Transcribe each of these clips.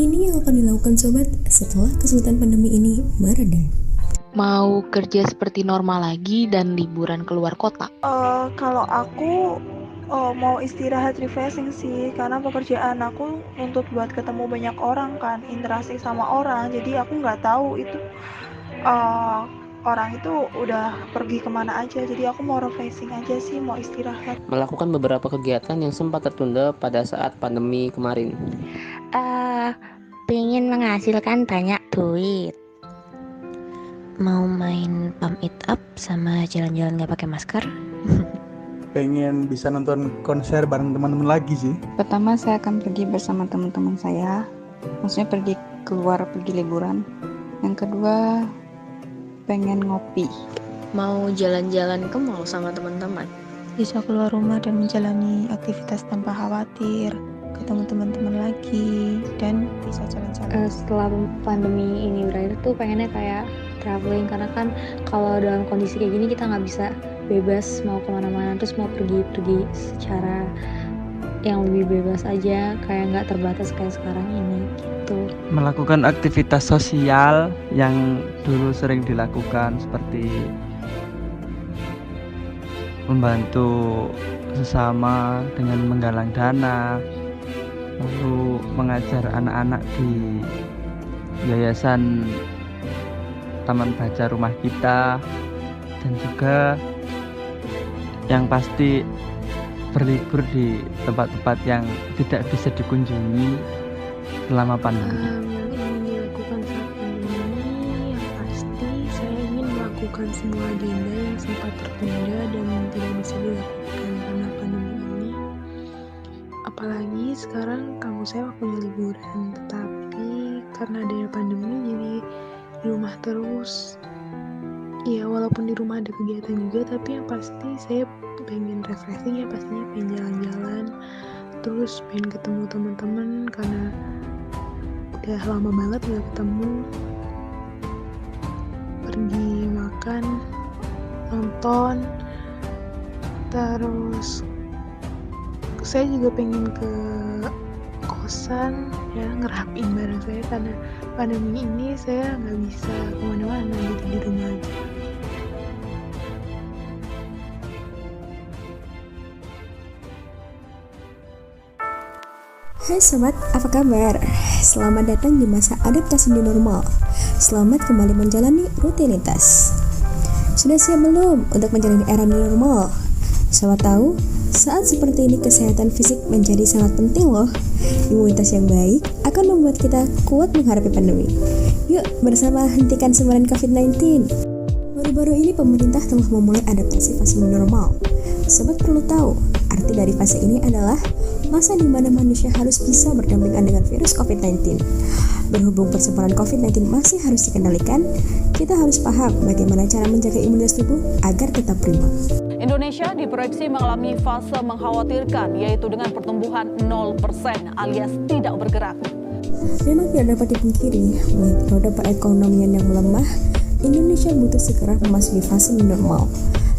Ini yang akan dilakukan sobat setelah kesulitan pandemi ini mereda. Mau kerja seperti normal lagi dan liburan keluar kota? Kalau aku mau istirahat refreshing sih, karena pekerjaan aku nuntut buat ketemu banyak orang kan, interaksi sama orang, jadi aku nggak tahu itu orang itu udah pergi kemana aja, jadi aku mau refreshing aja sih, mau istirahat. Melakukan beberapa kegiatan yang sempat tertunda pada saat pandemi kemarin. Pengen menghasilkan banyak duit. Mau main pump it up sama jalan-jalan gak pakai masker. Pengen bisa nonton konser bareng teman-teman lagi sih. Pertama saya akan pergi bersama teman-teman saya, maksudnya pergi keluar, pergi liburan. Yang kedua pengen ngopi. Mau jalan-jalan ke mall sama teman-teman. Bisa keluar rumah dan menjalani aktivitas tanpa khawatir, ketemu teman-teman lagi, dan bisa jalan-jalan. Setelah pandemi ini berakhir tuh pengennya kayak traveling, karena kan kalau dalam kondisi kayak gini kita nggak bisa bebas mau kemana-mana, terus mau pergi secara yang lebih bebas aja, kayak nggak terbatas kayak sekarang ini gitu. Melakukan aktivitas sosial yang dulu sering dilakukan, seperti membantu sesama dengan menggalang dana, lalu mengajar anak-anak di yayasan taman baca rumah kita, dan juga yang pasti berlibur di tempat-tempat yang tidak bisa dikunjungi selama pandemi. Yang ingin dilakukan saat pandemi, yang pasti saya ingin melakukan semua agenda yang sempat tertunda dan tidak bisa dilakukan karena pandemi ini. Apalagi sekarang kampus saya waktunya liburan, tetapi karena adanya pandemi jadi di rumah terus. Ya walaupun di rumah ada kegiatan juga, tapi yang pasti saya pengen refreshing, ya pastinya pengen jalan-jalan, terus pengen ketemu teman-teman karena udah lama banget gak ketemu. Pergi makan, nonton, terus saya juga pengen ke kosan ya, ngerapiin barang saya karena pandemi ini saya nggak bisa kemana-mana, gitu di rumah aja. Hai sobat, apa kabar? Selamat datang di masa adaptasi new normal. Selamat kembali menjalani rutinitas. Sudah siap belum untuk menjalani era new normal? Sobat tahu, saat seperti ini kesehatan fisik menjadi sangat penting loh. Imunitas yang baik akan membuat kita kuat menghadapi pandemi. Yuk bersama hentikan sebaran COVID-19. Baru-baru ini pemerintah telah memulai adaptasi fase new normal. Sobat perlu tahu, arti dari fase ini adalah masa di mana manusia harus bisa berdampingan dengan virus COVID-19. Berhubung persebaran COVID-19 masih harus dikendalikan, kita harus paham bagaimana cara menjaga imunitas tubuh agar tetap prima. Indonesia diproyeksi mengalami fase mengkhawatirkan, yaitu dengan pertumbuhan 0% alias tidak bergerak. Memang tidak dapat dipungkiri, melihat roda perekonomian yang melemah, Indonesia butuh segera memasuki fase new normal.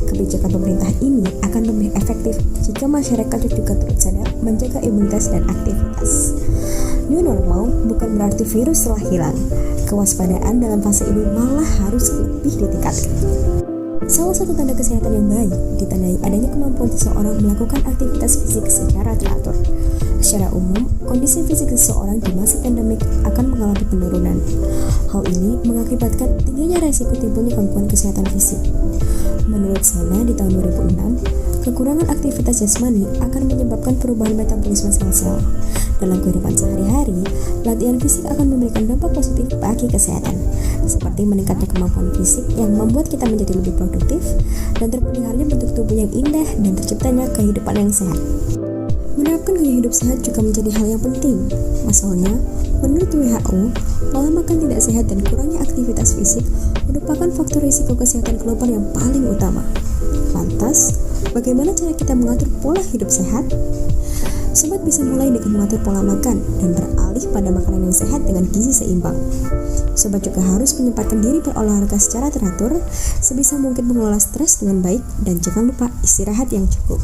Kebijakan pemerintah ini akan lebih efektif jika masyarakat juga turut sadar menjaga imunitas dan aktivitas. New normal bukan berarti virus telah hilang. Kewaspadaan dalam fase ini malah harus lebih ditingkatkan. Salah satu tanda kesehatan yang baik ditandai adanya kemampuan seseorang melakukan aktivitas fisik secara teratur. Secara umum, kondisi fisik seseorang di masa pandemik akan mengalami penurunan. Hal ini mengakibatkan tingginya resiko timbulnya gangguan kesehatan fisik. Menurut Sana di tahun 2006, kekurangan aktivitas jasmani akan menyebabkan perubahan metabolisme sel-sel. Dalam kehidupan sehari-hari, latihan fisik akan memberikan dampak positif bagi kesehatan, seperti meningkatnya kemampuan fisik yang membuat kita menjadi lebih produktif dan terpeliharanya bentuk tubuh yang indah dan terciptanya kehidupan yang sehat. Menerapkan gaya hidup sehat juga menjadi hal yang penting. Masalahnya, menurut WHO, pola makan tidak sehat dan kurangnya aktivitas fisik merupakan faktor risiko kesehatan global yang paling utama. Lantas, bagaimana cara kita mengatur pola hidup sehat? Sobat bisa mulai dengan mengatur pola makan dan beralih pada makanan yang sehat dengan gizi seimbang. Sobat juga harus menyempatkan diri berolahraga secara teratur, sebisa mungkin mengelola stres dengan baik, dan jangan lupa istirahat yang cukup.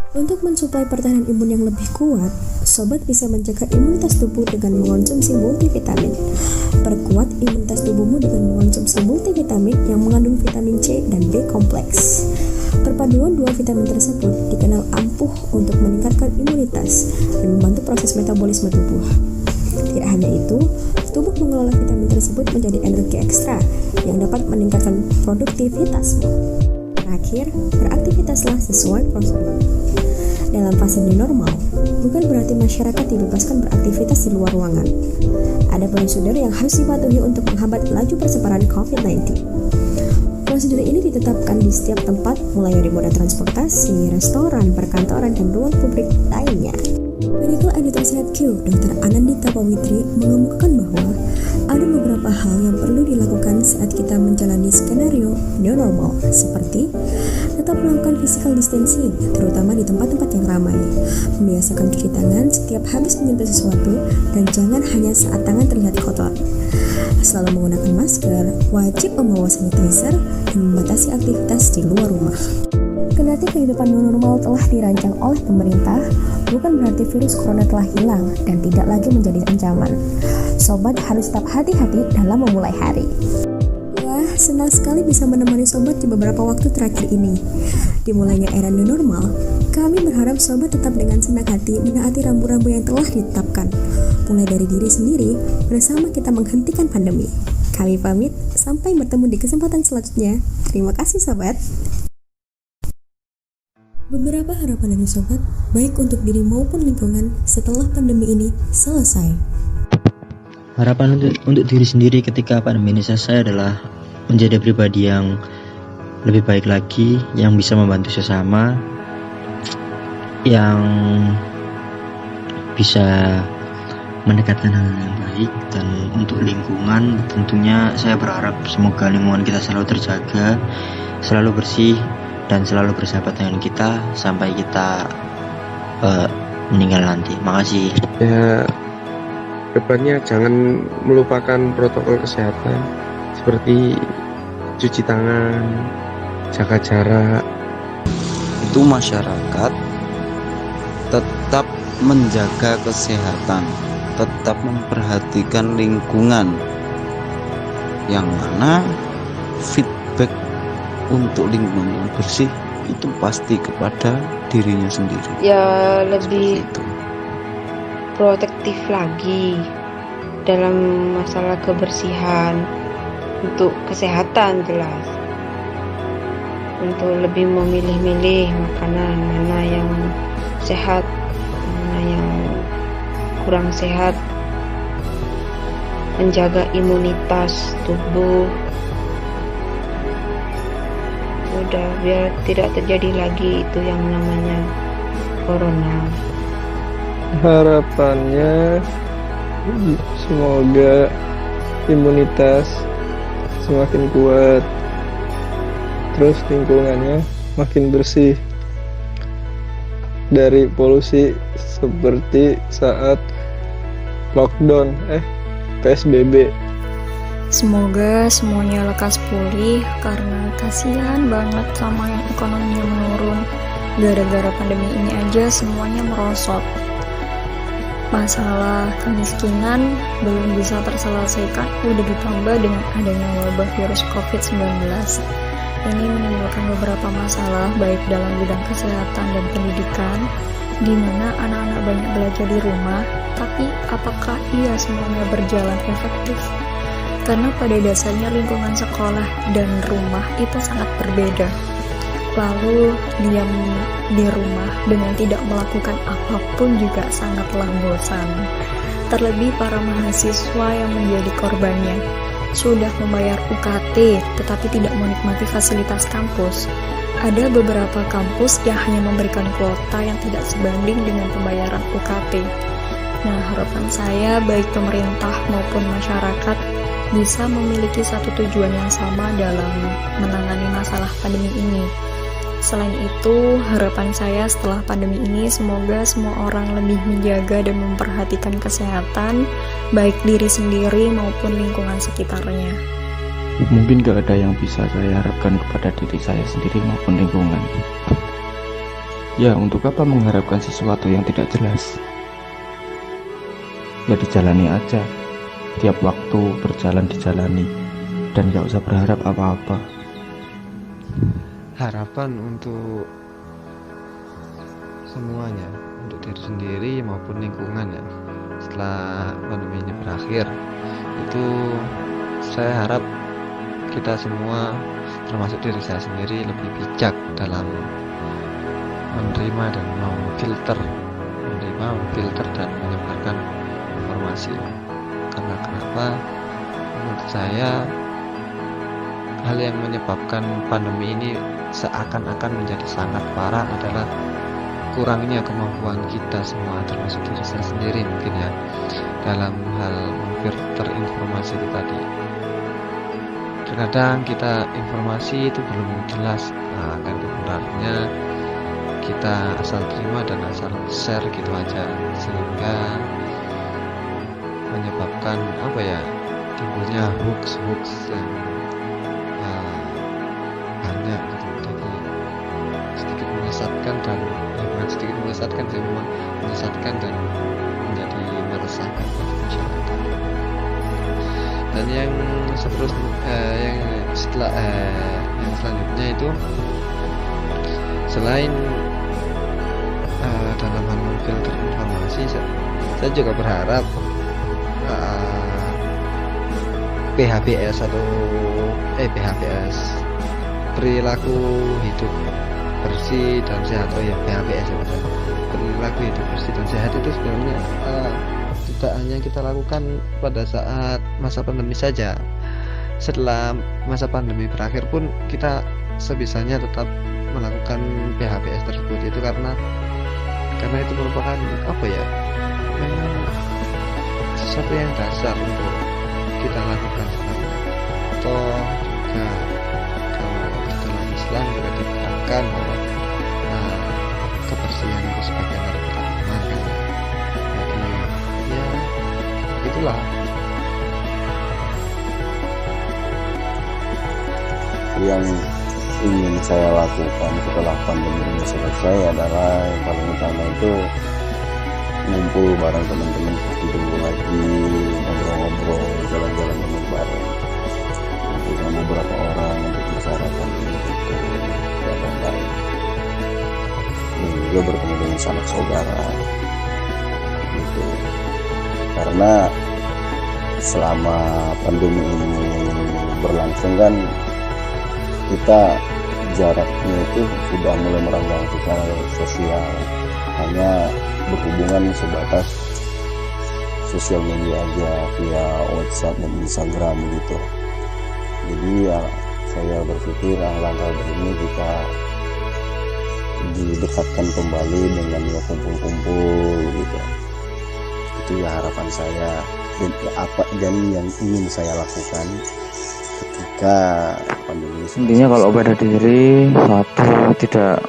Untuk mensuplai pertahanan imun yang lebih kuat, sobat bisa menjaga imunitas tubuh dengan mengonsumsi multivitamin. Perkuat imunitas tubuhmu dengan mengonsumsi multivitamin yang mengandung vitamin C dan B kompleks. Perpaduan dua vitamin tersebut dikenal ampuh untuk meningkatkan imunitas dan membantu proses metabolisme tubuh. Tidak hanya itu, tubuh mengelola vitamin tersebut menjadi energi ekstra yang dapat meningkatkan produktivitasmu. Terakhir, beraktivitaslah sesuai prosedur. Dalam fase new normal, bukan berarti masyarakat dibebaskan beraktivitas di luar ruangan. Ada prosedur yang harus dipatuhi untuk menghambat laju persebaran COVID-19. Prosedur ini ditetapkan di setiap tempat, mulai dari moda transportasi, restoran, perkantoran, dan ruang publik lainnya. Medical Editor Sehat Q, Dr. Anandita Pawitri, mengemukakan bahwa ada beberapa hal yang perlu dilakukan saat kita menjalani skenario new normal, seperti tetap melakukan physical distancing, terutama di tempat-tempat yang ramai, membiasakan cuci tangan setiap habis menyentuh sesuatu, dan jangan hanya saat tangan terlihat kotor. Selalu menggunakan masker, wajib membawa sanitizer, dan membatasi aktivitas di luar rumah. Kendati kehidupan new normal telah dirancang oleh pemerintah, bukan berarti virus corona telah hilang dan tidak lagi menjadi ancaman. Sobat harus tetap hati-hati dalam memulai hari. Wah, senang sekali bisa menemani sobat di beberapa waktu terakhir ini. Dimulainya era new normal, kami berharap sobat tetap dengan senang hati menaati rambu-rambu yang telah ditetapkan, mulai dari diri sendiri bersama kita menghentikan pandemi. Kami pamit, sampai bertemu di kesempatan selanjutnya. Terima kasih sobat. Beberapa harapan dari sobat, baik untuk diri maupun lingkungan setelah pandemi ini selesai. Harapan untuk diri sendiri ketika pandemi ini selesai adalah menjadi pribadi yang lebih baik lagi, yang bisa membantu sesama, yang bisa mendekatkan hal yang baik. Dan untuk lingkungan, tentunya saya berharap semoga lingkungan kita selalu terjaga, selalu bersih, dan selalu bersahabat dengan kita sampai kita meninggal nanti. Makasih. Ya, kedepannya jangan melupakan protokol kesehatan seperti cuci tangan, jaga jarak. Itu masyarakat tetap menjaga kesehatan, tetap memperhatikan lingkungan, yang mana feedback untuk lingkungan yang bersih itu pasti kepada dirinya sendiri. Ya, lebih protektif lagi dalam masalah kebersihan, untuk kesehatan jelas, untuk lebih memilih-milih makanan mana yang sehat, mana yang kurang sehat, menjaga imunitas tubuh, udah biar tidak terjadi lagi itu yang namanya corona. Harapannya semoga imunitas semakin kuat, terus lingkungannya makin bersih dari polusi seperti saat lockdown PSBB. Semoga semuanya lekas pulih, karena kasihan banget sama yang ekonominya menurun. Gara-gara pandemi ini aja semuanya merosot. Masalah kemiskinan belum bisa terselesaikan, udah ditambah dengan adanya wabah virus COVID-19. Ini menimbulkan beberapa masalah baik dalam bidang kesehatan dan pendidikan, di mana anak-anak banyak belajar di rumah, tapi apakah iya semuanya berjalan efektif? Karena pada dasarnya lingkungan sekolah dan rumah itu sangat berbeda. Lalu diam di rumah dengan tidak melakukan apapun juga sangatlah bosan. Terlebih para mahasiswa yang menjadi korbannya. Sudah membayar UKT tetapi tidak menikmati fasilitas kampus. Ada beberapa kampus yang hanya memberikan kuota yang tidak sebanding dengan pembayaran UKT. Nah, harapan saya baik pemerintah maupun masyarakat bisa memiliki satu tujuan yang sama dalam menangani masalah pandemi ini. Selain itu, harapan saya setelah pandemi ini semoga semua orang lebih menjaga dan memperhatikan kesehatan, baik diri sendiri maupun lingkungan sekitarnya. Mungkin gak ada yang bisa saya harapkan kepada diri saya sendiri maupun lingkungan. Ya, untuk apa mengharapkan sesuatu yang tidak jelas? Ya dijalani aja. Tiap waktu berjalan dijalani, dan gak usah berharap apa-apa. Harapan untuk semuanya, untuk diri sendiri maupun lingkungan ya, setelah pandemi ini berakhir, itu saya harap kita semua, termasuk diri saya sendiri, lebih bijak dalam menerima dan memfilter dan menyebarkan informasi. Karena kenapa? Menurut saya hal yang menyebabkan pandemi ini seakan-akan menjadi sangat parah adalah kurangnya kemampuan kita semua, termasuk diri saya sendiri mungkin ya, dalam hal memfilter informasi itu tadi. Terkadang kita informasi itu belum jelas, kan sebenarnya kita asal terima dan asal share gitu aja, sehingga menyebabkan timbulnya hoax yang banyak gitu. Jadi sedikit menyesatkan dan bukan sedikit menyesatkan sih, memang menyesatkan dan menjadi meresahkan bagi masyarakat. Dan yang selanjutnya itu, selain dalam hal memfilter informasi, saya juga berharap PHBS perilaku hidup bersih dan sehat, PHBS perilaku hidup bersih dan sehat itu sebenarnya tidak hanya kita lakukan pada saat masa pandemi saja. Setelah masa pandemi berakhir pun kita sebisanya tetap melakukan PHBS tersebut, itu karena itu merupakan memang sesuatu yang dasar untuk kita lakukan sebenarnya. Atau juga kalau dalam Islam juga diterangkan bahwa kebersihan itu sebagian dari ketakwaan kan. Jadi ya itulah yang ingin saya lakukan setelah pandemi ini selesai adalah yang paling utama itu ngumpul bareng teman-teman seperti dulu lagi, ngobrol-ngobrol, jalan-jalan bareng, ngumpul sama beberapa orang untuk bicarakan ini itu dan lain-lain, dan juga bertemu dengan sanak saudara gitu. Karena selama pandemi ini berlangsung kan kita jaraknya itu sudah mulai merenggang secara sosial, hanya berhubungan sebatas sosial media aja via WhatsApp dan Instagram gitu. Jadi ya saya berpikir langkah ini kita didekatkan kembali dengan ya kumpul-kumpul gitu. Itu ya harapan saya dan yang ingin saya lakukan ketika pandemi. Intinya kalau pada diri satu tidak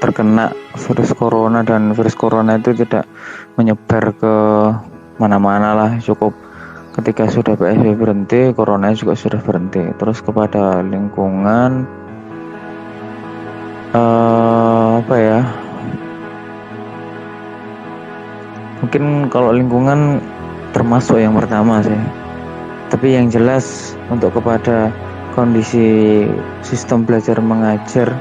terkena virus corona, dan virus corona itu tidak menyebar ke mana-mana lah, cukup ketika sudah PSBB berhenti, corona juga sudah berhenti. Terus kepada lingkungan mungkin kalau lingkungan termasuk yang pertama sih, tapi yang jelas untuk kepada kondisi sistem belajar mengajar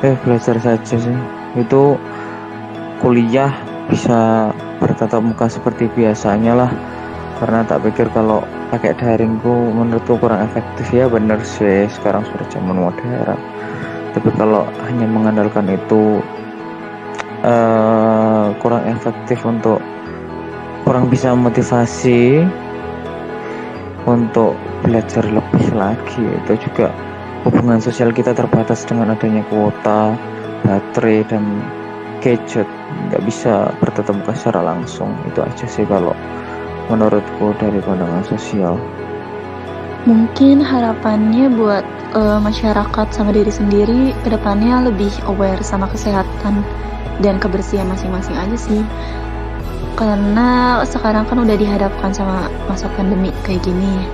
belajar saja sih, itu kuliah bisa bertatap muka seperti biasanya lah, karena tak pikir kalau pakai daringku menurutku kurang efektif. Ya bener sih, sekarang sudah zaman modern, tapi kalau hanya mengandalkan itu kurang efektif, untuk kurang bisa motivasi untuk belajar lebih lagi. Itu juga hubungan sosial kita terbatas dengan adanya kuota, baterai, dan gadget, nggak bisa bertatap muka secara langsung. Itu aja sih kalau menurutku dari pandangan sosial. Mungkin harapannya buat masyarakat sama diri sendiri kedepannya lebih aware sama kesehatan dan kebersihan masing-masing aja sih, karena sekarang kan udah dihadapkan sama masa pandemi kayak gini.